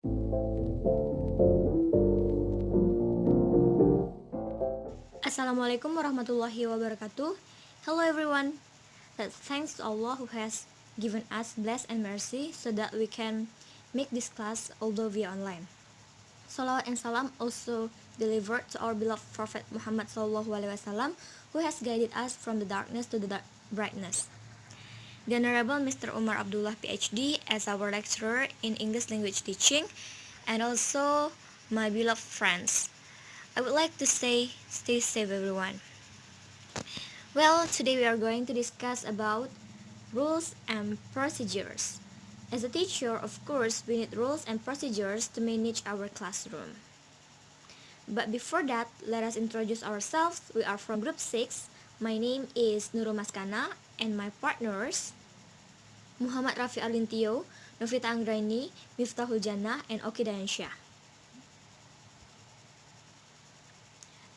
Assalamualaikum warahmatullahi wabarakatuh. Hello everyone. Thanks to Allah who has given us bless and mercy so that we can make this class although via online. Salawat and salam also delivered to our beloved Prophet Muhammad SAW who has guided us from the darkness to the brightness. The Honorable Mr. Umar Abdullah PhD as our lecturer in English language teaching, and also my beloved friends. I would like to say stay safe everyone. Well, today we are going to discuss about rules and procedures. As a teacher, of course, we need rules and procedures to manage our classroom. But before that, let us introduce ourselves. We are from Group 6. My name is Nurul Maskana and my partners Muhammad Rafi Alintio, Novita Anggraini, Miftahul Jannah, and Oki Dayansyah.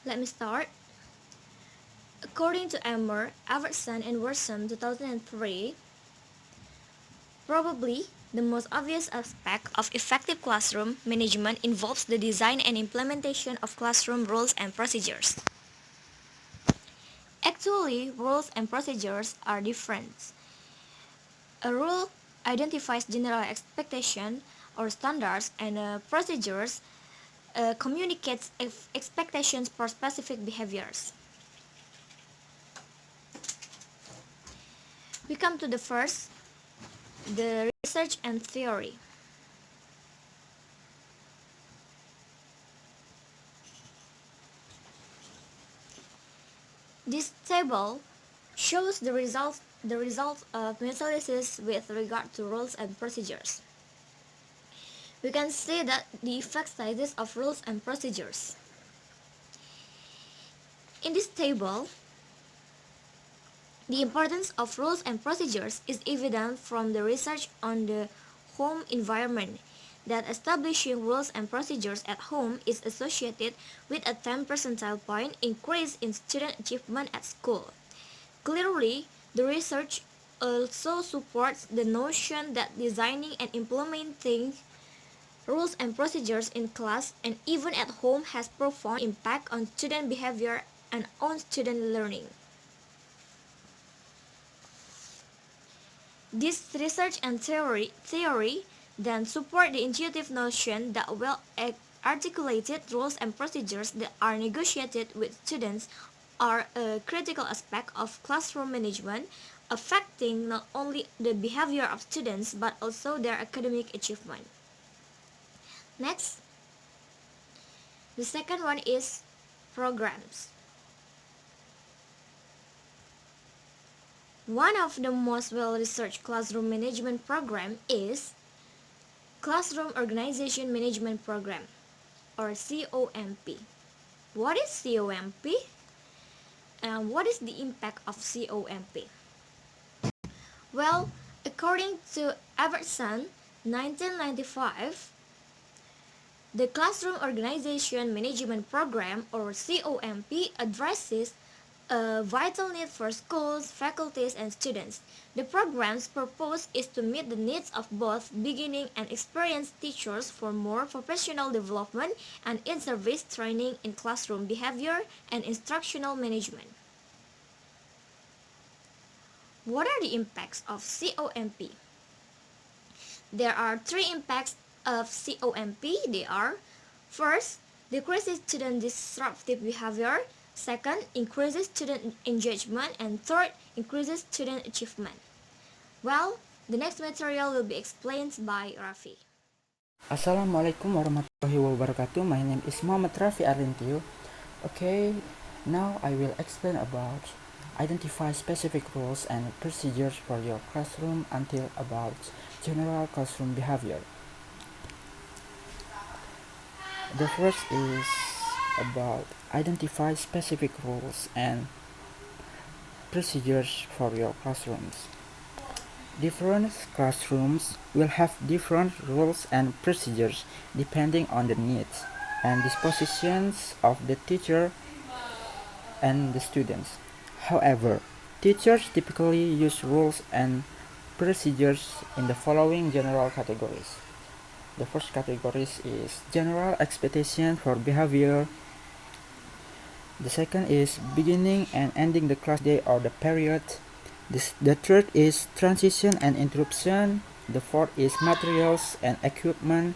Let me start. According to Emmer, Evertson, and Worsom 2003, probably the most obvious aspect of effective classroom management involves the design and implementation of classroom rules and procedures. Actually, rules and procedures are different. A rule identifies general expectation or standards, and procedures communicates expectations for specific behaviors. We come to the first, the research and theory. This table shows the results of meta-analysis with regard to rules and procedures. We can see that the effect sizes of rules and procedures. In this table, the importance of rules and procedures is evident from the research on the home environment, that establishing rules and procedures at home is associated with a 10 percentile point increase in student achievement at school. Clearly, the research also supports the notion that designing and implementing rules and procedures in class and even at home has profound impact on student behavior and on student learning. This research and theory then support the intuitive notion that well-articulated rules and procedures that are negotiated with students are a critical aspect of classroom management, affecting not only the behavior of students but also their academic achievement. Next, the second one is programs. One of the most well-researched classroom management program is Classroom Organization Management Program, or COMP. What is COMP? And what is the impact of COMP? Well, according to Evertson, 1995, the Classroom Organization Management Program, or COMP, addresses a vital need for schools, faculties, and students. The program's purpose is to meet the needs of both beginning and experienced teachers for more professional development and in-service training in classroom behavior and instructional management. What are the impacts of COMP? There are three impacts of COMP. They are: first, decreases student disruptive behavior; second, increases student engagement; and third, increases student achievement. Well, the next material will be explained by Rafi. Assalamualaikum warahmatullahi wabarakatuh. My name is Muhammad Rafi Alintio. Okay, now I will explain about identify specific rules and procedures for your classroom until about general classroom behavior. The first is about identify specific rules and procedures for your classrooms. Different classrooms will have different rules and procedures depending on the needs and dispositions of the teacher and the students. However, teachers typically use rules and procedures in the following general categories. The first category is general expectation for behavior. The second is beginning and ending the class day or the period. The third is transition and interruption. The fourth is materials and equipment.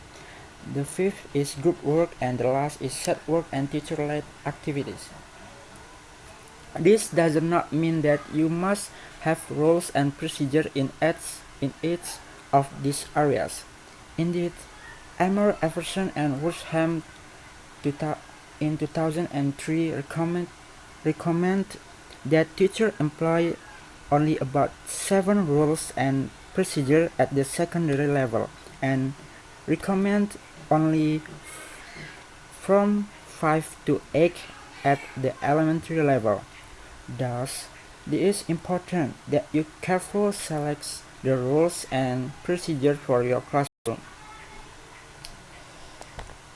The fifth is group work, and the last is set work and teacher-led activities. This does not mean that you must have rules and procedure in each of these areas. Indeed, Elmer Everson and Worsham in 2003 recommend that teachers employ only about 7 rules and procedure at the secondary level, and recommend only from 5 to 8 at the elementary level. Thus, it is important that you carefully select the rules and procedure for your classroom.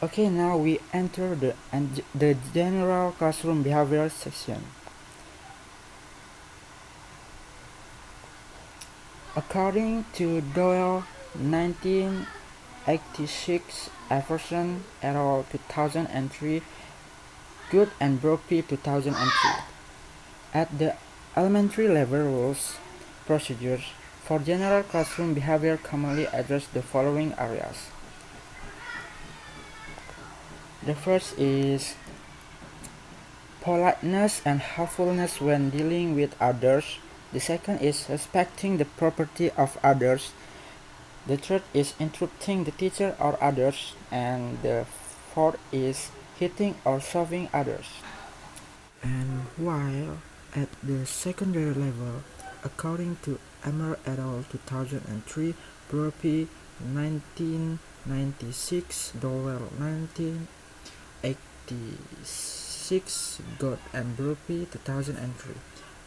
Okay, now we enter the general classroom behavior section. According to Doyle 1986, Everson et al. 2003, Good and Brophy 2003. At the elementary level, rules, procedures for general classroom behavior commonly address the following areas. The first is politeness and helpfulness when dealing with others. The second is respecting the property of others. The third is interrupting the teacher or others. And the fourth is hitting or shoving others. And while at the secondary level, according to Emmer et al. 2003, Brophy 1996, Dowell 1986, God and Brophy 2003,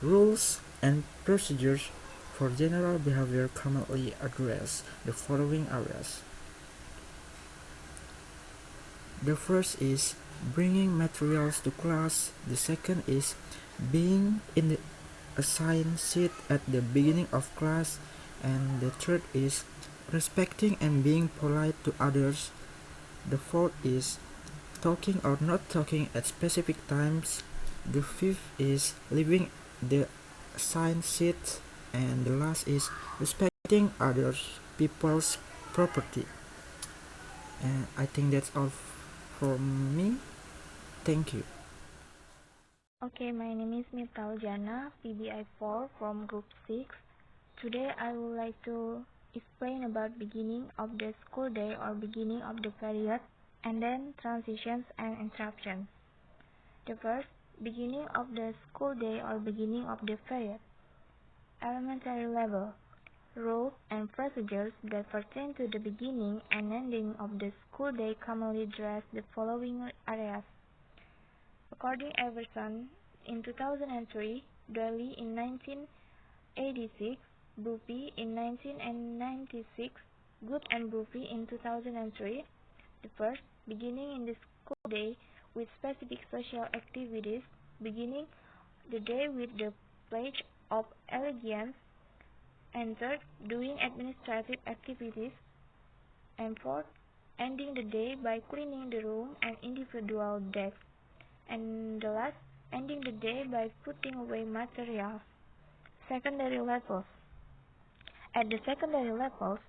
rules and procedures for general behavior commonly address the following areas. The first is bringing materials to class. The second is being in the assigned seat at the beginning of class. And the third is respecting and being polite to others. The fourth is talking or not talking at specific times. The fifth is leaving the assigned seat. And the last is respecting others people's property. And I think that's all from me. Thank you. Okay, my name is Mital Jana, PBI 4 from Group 6. Today I would like to explain about beginning of the school day or beginning of the period, and then transitions and interruptions. The first, beginning of the school day or beginning of the period. Elementary level. Rules and procedures that pertain to the beginning and ending of the school day commonly address the following areas. According to Everson in 2003, Doyle in 1986, Brophy in 1996, Good and Brophy in 2003. The first, beginning in the school day with specific social activities, beginning the day with the Pledge of Allegiance, and third, doing administrative activities, and fourth, ending the day by cleaning the room and individual desks, and the last, ending the day by putting away materials. Secondary levels. At the secondary levels,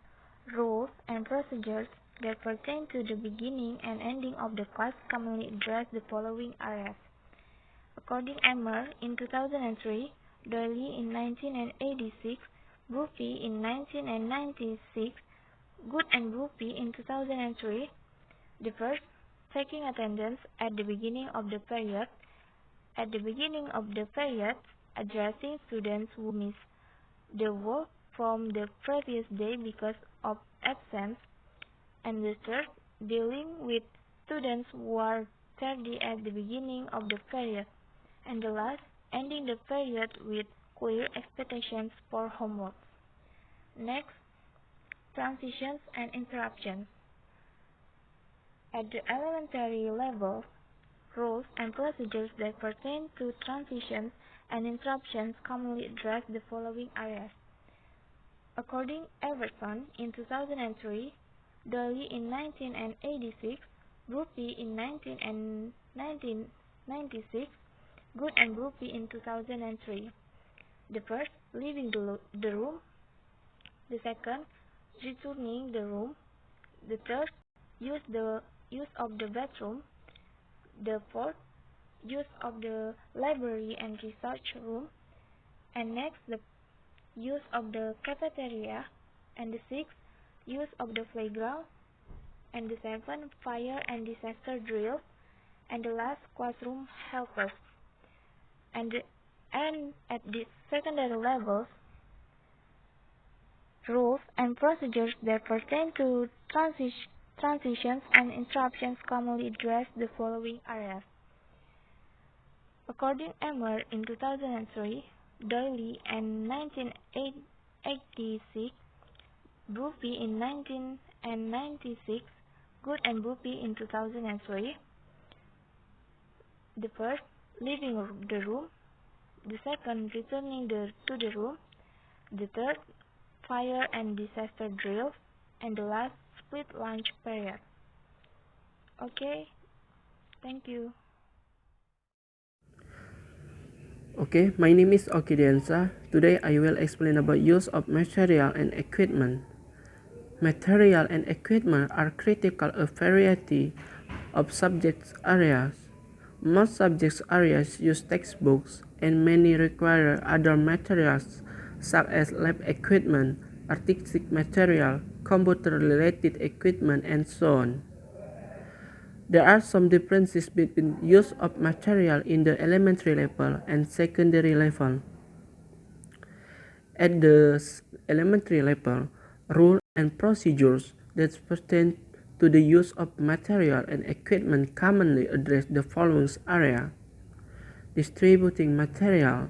rules and procedures that pertain to the beginning and ending of the class commonly address the following areas. According to Emmer in 2003, Doyle in 1986, Brophy in 1996, Good and Brophy in 2003. The first, taking attendance at the beginning of the period. At the beginning of the period, addressing students who miss the work from the previous day because of absence. And the third, dealing with students who are tardy at the beginning of the period. And the last, ending the period with clear expectations for homework. Next, transitions and interruptions. At the elementary level, rules and procedures that pertain to transitions and interruptions commonly address the following areas. According to Everson in 2003, Dolly in 1986, Groupie in 1996, Good and Groupie in 2003. The first, leaving the room. The second, returning the room. The third, use of the bathroom. The fourth, use of the library and research room. And next, the use of the cafeteria. And the sixth, use of the playground. And the seventh, fire and disaster drills. And the last, classroom helpers. And at the secondary levels, rules and procedures that pertain to transitions and interruptions commonly address the following areas. According Emmer in 2003, Doyle in 1986, Groupie in 1996, Good and Groupie in 2003. The first, leaving the room. The second, returning to the room. The third, fire and disaster drills. And the last, split lunch period. Okay, thank you. Okay, my name is Okidiansa. Today I will explain about use of material and equipment. Material and equipment are critical a variety of subject areas. Most subject areas use textbooks and many require other materials such as lab equipment, artistic material, computer-related equipment, and so on. There are some differences between use of material in the elementary level and secondary level. At the elementary level, rules and procedures that pertain to the use of material and equipment commonly address the following areas: distributing material,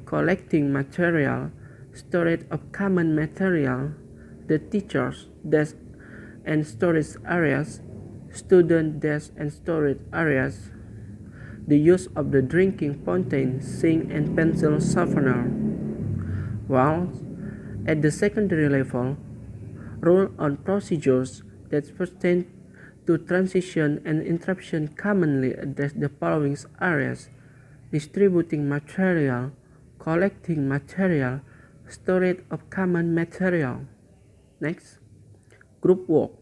collecting material, storage of common material, the teachers' desk and storage areas, student desk and storage areas, the use of the drinking fountain, sink and pencil sharpener. While at the secondary level, rules and procedures that pertain to transition and interruption commonly address the following areas: distributing material, collecting material, storage of common material. Next, group work.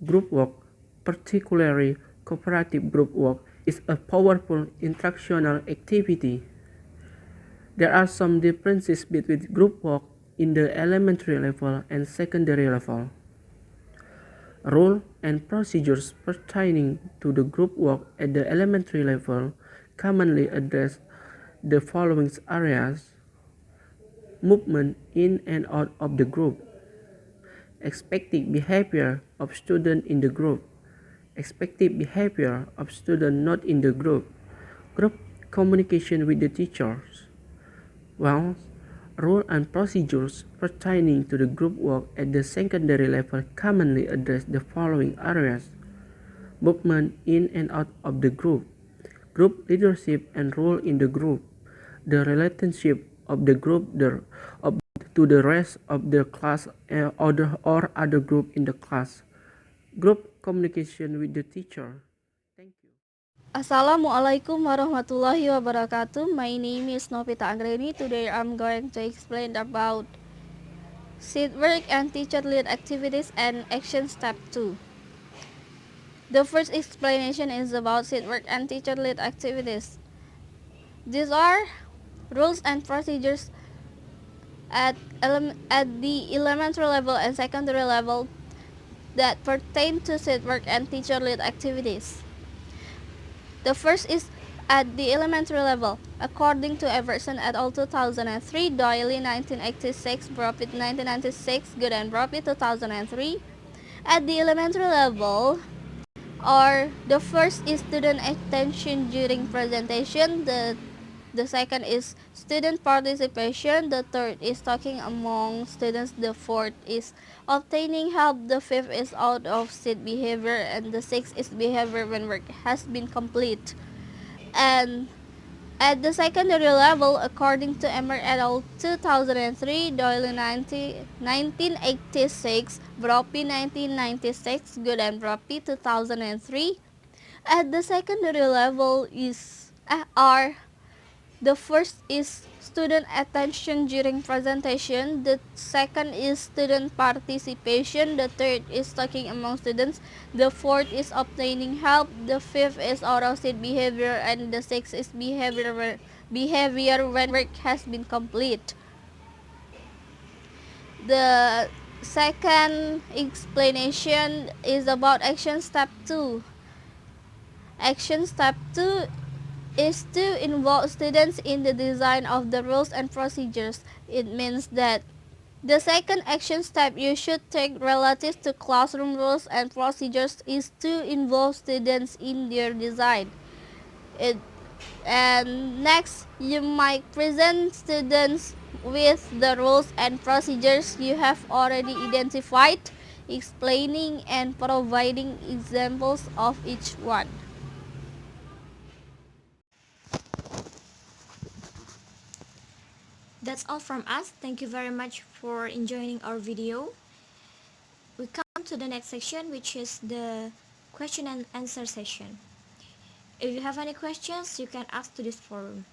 Group work, particularly cooperative group work, is a powerful instructional activity. There are some differences between group work in the elementary level and secondary level. Rules and procedures pertaining to the group work at the elementary level commonly address the following areas: movement in and out of the group, expected behavior of students in the group, expected behavior of students not in the group communication with the teachers. While rules and procedures pertaining to the group work at the secondary level commonly address the following areas: movement in and out of the group leadership and role in the group, the relationship of the group to the rest of the class or other group in the class, group communication with the teacher. Thank you. Assalamualaikum warahmatullahi wabarakatuh. My name is Novita Anggreni. Today I'm going to explain about seat work and teacher-led activities and action step 2. The first explanation is about seat work and teacher-led activities. These are rules and procedures at the elementary level and secondary level that pertain to seat work and teacher-led activities. The first is at the elementary level. According to Everson et al. 2003, Doyle 1986, Bropit 1996, Good and Bropit 2003. At the elementary level, the first is student attention during presentation. The second is student participation. The third is talking among students. The fourth is obtaining help. The fifth is out of seat behavior. And the sixth is behavior when work has been complete. And At the secondary level, according to Emmer et al. 2003, Doyle 1986, Brophy 1996, Good and Brophy 2003, at the secondary level are the first is student attention during presentation, the second is student participation, the third is talking among students, the fourth is obtaining help, the fifth is auto-seat behavior, and the sixth is behavior when work has been complete. The second explanation is about action step 2. Action step 2 is to involve students in the design of the rules and procedures. It means that the second action step you should take relative to classroom rules and procedures is to involve students in their design. And next, you might present students with the rules and procedures you have already identified, explaining and providing examples of each one. That's all from us. Thank you very much for enjoying our video. We come to the next section, which is the question and answer session. If you have any questions, you can ask to this forum.